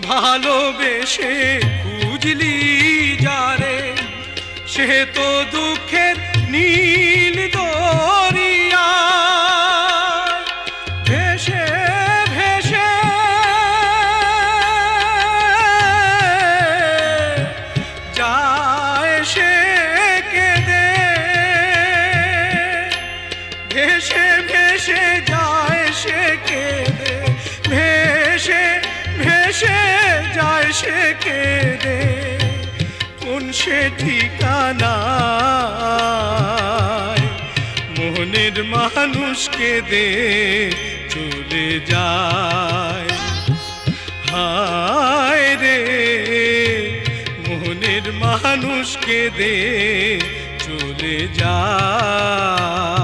ভালোবেসে খুঁজলি যারে, সে তো দুঃখের নীল দরিয়া ভেসে ভেসে যায় সে কেঁদে, ভেসে ভেসে যায় সে কেঁদে, ভেসে ভেসে যায় সে কেঁদে। কোন সে ঠিকানায় মনের মানুষ কেঁদে চলে যায়। হায় রে মনের মানুষ কেঁদে চলে যায়।